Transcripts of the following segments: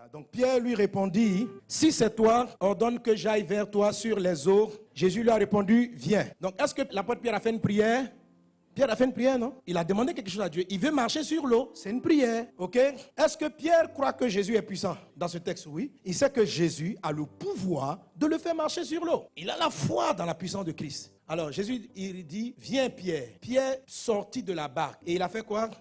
Voilà, donc Pierre lui répondit, si c'est toi, ordonne que j'aille vers toi sur les eaux. Jésus lui a répondu, viens. Donc est-ce que l'apôtre Pierre a fait une prière? Pierre a fait une prière, non? Il a demandé quelque chose à Dieu. Il veut marcher sur l'eau. C'est une prière. Ok? Est-ce que Pierre croit que Jésus est puissant? Dans ce texte, oui. Il sait que Jésus a le pouvoir de le faire marcher sur l'eau. Il a la foi dans la puissance de Christ. Alors Jésus, il dit, viens Pierre. Pierre sortit de la barque. Et il a fait quoi?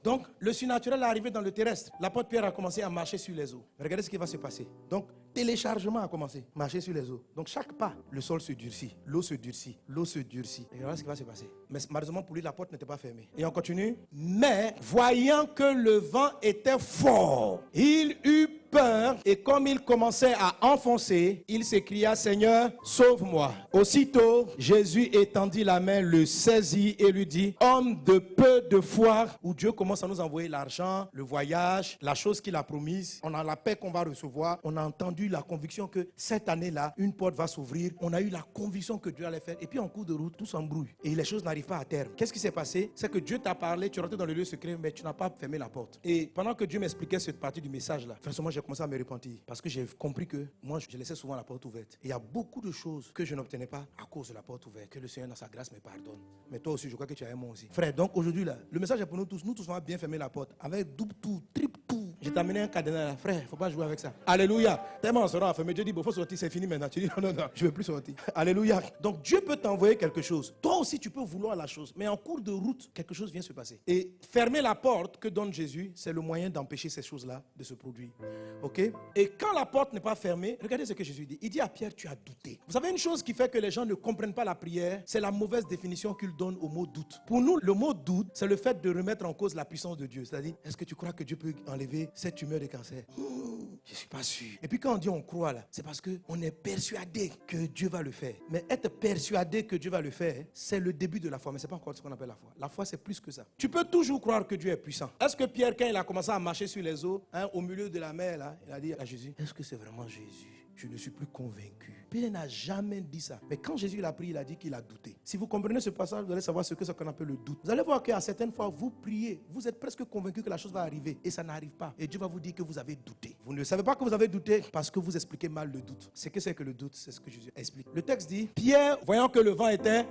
Donc, le surnaturel est arrivé dans le terrestre. L'apôtre Pierre a commencé à marcher sur les eaux. Regardez ce qui va se passer. Donc, téléchargement a commencé. Marcher sur les eaux. Donc, chaque pas, le sol se durcit. L'eau se durcit. L'eau se durcit. Et regardez ce qui va se passer. Mais malheureusement pour lui, la porte n'était pas fermée. Et on continue. Mais, voyant que le vent était fort, il eut peur, et comme il commençait à enfoncer, il s'écria, Seigneur, sauve-moi. Aussitôt, Jésus étendit la main, le saisit et lui dit, homme de peu de foi, où Dieu commence à nous envoyer l'argent, le voyage, la chose qu'il a promise. On a la paix qu'on va recevoir. On a entendu la conviction que cette année-là, une porte va s'ouvrir. On a eu la conviction que Dieu allait faire. Et puis en cours de route, tout s'embrouille. Et les choses n'arrivent pas à terme. Qu'est-ce qui s'est passé? C'est que Dieu t'a parlé, tu es rentré dans le lieu secret, mais tu n'as pas fermé la porte. Et pendant que Dieu m'expliquait cette partie du message-là, forcément, j'ai commencé à me repentir. Parce que j'ai compris que moi, je laissais souvent la porte ouverte. Et il y a beaucoup de choses que je n'obtenais pas à cause de la porte ouverte. Que le Seigneur, dans sa grâce, me pardonne. Mais toi aussi, je crois que tu as aimé aussi. Frère, donc aujourd'hui, là, le message est pour nous tous. Nous tous, on va bien fermer la porte. Avec double tout, triple tout. J'ai amené un cadenas là. Frère, il ne faut pas jouer avec ça. Alléluia. Tellement on sera enfermé. Dieu dit, il faut sortir, c'est fini maintenant. Tu dis, non, je ne veux plus sortir. Alléluia. Donc Dieu peut t'envoyer quelque chose. Toi aussi, tu peux vouloir la chose. Mais en cours de route, quelque chose vient se passer. Et fermer la porte que donne Jésus, c'est le moyen d'empêcher ces choses-là de se produire. Ok? Et quand la porte n'est pas fermée, regardez ce que Jésus dit. Il dit à Pierre, tu as douté. Vous savez une chose qui fait que les gens ne comprennent pas la prière, c'est la mauvaise définition qu'il donne au mot doute. Pour nous, le mot doute, c'est le fait de remettre en cause la puissance de Dieu. C'est-à-dire, est-ce que tu crois que Dieu peut enlever cette tumeur de cancer? Je ne suis pas sûr. Et puis quand on dit on croit là, c'est parce qu'on est persuadé que Dieu va le faire. Mais être persuadé que Dieu va le faire, c'est le début de la foi. Mais ce n'est pas encore ce qu'on appelle la foi. La foi, c'est plus que ça. Tu peux toujours croire que Dieu est puissant. Est-ce que Pierre, quand il a commencé à marcher sur les eaux, au milieu de la mer, là, il a dit à Jésus, est-ce que c'est vraiment Jésus? Je ne suis plus convaincu. Pierre n'a jamais dit ça. Mais quand Jésus l'a pris, il a dit qu'il a douté. Si vous comprenez ce passage, vous allez savoir ce que c'est qu'on appelle le doute. Vous allez voir qu'à certaines fois, vous priez, vous êtes presque convaincu que la chose va arriver et ça n'arrive pas. Et Dieu va vous dire que vous avez douté. Vous ne savez pas que vous avez douté parce que vous expliquez mal le doute. Ce que c'est que le doute, c'est ce que Jésus explique. Le texte dit, Pierre, voyant que le vent était...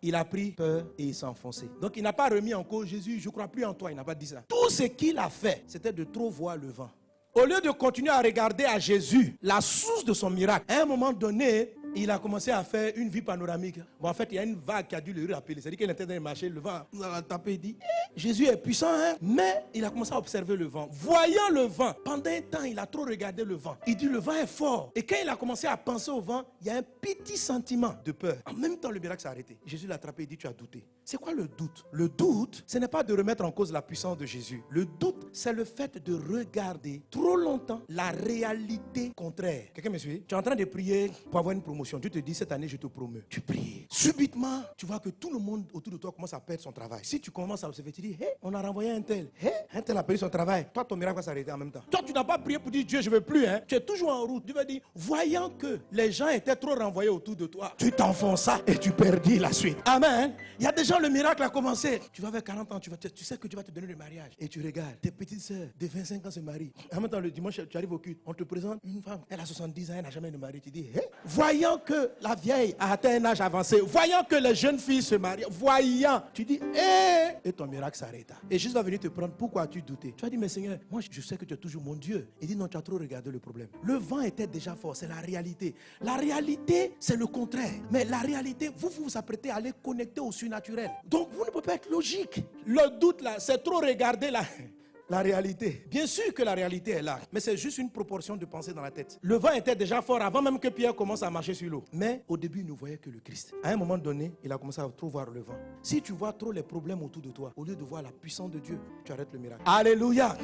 Il a pris peur et il s'est enfoncé. Donc il n'a pas remis en cause Jésus, je ne crois plus en toi. Il n'a pas dit ça. Tout ce qu'il a fait, c'était de trop voir le vent. Au lieu de continuer à regarder à Jésus, la source de son miracle, à un moment donné, il a commencé à faire une vue panoramique. Bon, en fait, il y a une vague qui a dû le rappeler. C'est-à-dire qu'il était dans le marché, le vent a tapé, il dit, Jésus est puissant, hein? Mais il a commencé à observer le vent. Voyant le vent, pendant un temps, il a trop regardé le vent. Il dit, le vent est fort. Et quand il a commencé à penser au vent, il y a un petit sentiment de peur. En même temps, le miracle s'est arrêté. Jésus l'a attrapé et dit, tu as douté. C'est quoi le doute? Le doute, ce n'est pas de remettre en cause la puissance de Jésus. Le doute, c'est le fait de regarder trop longtemps la réalité contraire. Quelqu'un me suit? Tu es en train de prier pour avoir une promotion. Dieu te dit, cette année, je te promets. Tu pries. Subitement, tu vois que tout le monde autour de toi commence à perdre son travail. Si tu commences à observer, tu dis, on a renvoyé un tel. Un tel a perdu son travail. Toi, ton miracle va s'arrêter en même temps. Toi, tu n'as pas prié pour dire, Dieu, je ne veux plus. Tu es toujours en route. Dieu va dire, voyant que les gens étaient trop renvoyés autour de toi, tu t'enfonças et tu perdis la suite. Amen. Il y a des gens, le miracle a commencé. Tu vas vers 40 ans, tu sais que Dieu va te donner le mariage. Et tu regardes, tes petites sœurs de 25 ans se marient. En même temps, le dimanche, tu arrives au culte, on te présente une femme, elle a 70 ans, elle n'a jamais de mari. Tu dis, voyant que la vieille a atteint un âge avancé, voyant que les jeunes filles se marient, voyant, tu dis, et ton miracle s'arrêta. Et Jésus va venir te prendre, pourquoi as-tu douté? Tu vas dire, mais Seigneur, moi je sais que tu es toujours mon Dieu. Il dit, non, tu as trop regardé le problème. Le vent était déjà fort, c'est la réalité. La réalité, c'est le contraire. Mais la réalité, vous vous apprêtez à aller connecter au surnaturel. Donc, vous ne pouvez pas être logique. Le doute là, c'est trop regarder la réalité. Bien sûr que la réalité est là, mais c'est juste une proportion de pensée dans la tête. Le vent était déjà fort avant même que Pierre commence à marcher sur l'eau. Mais au début, il ne voyait que le Christ. À un moment donné, il a commencé à trop voir le vent. Si tu vois trop les problèmes autour de toi, au lieu de voir la puissance de Dieu, tu arrêtes le miracle. Alléluia.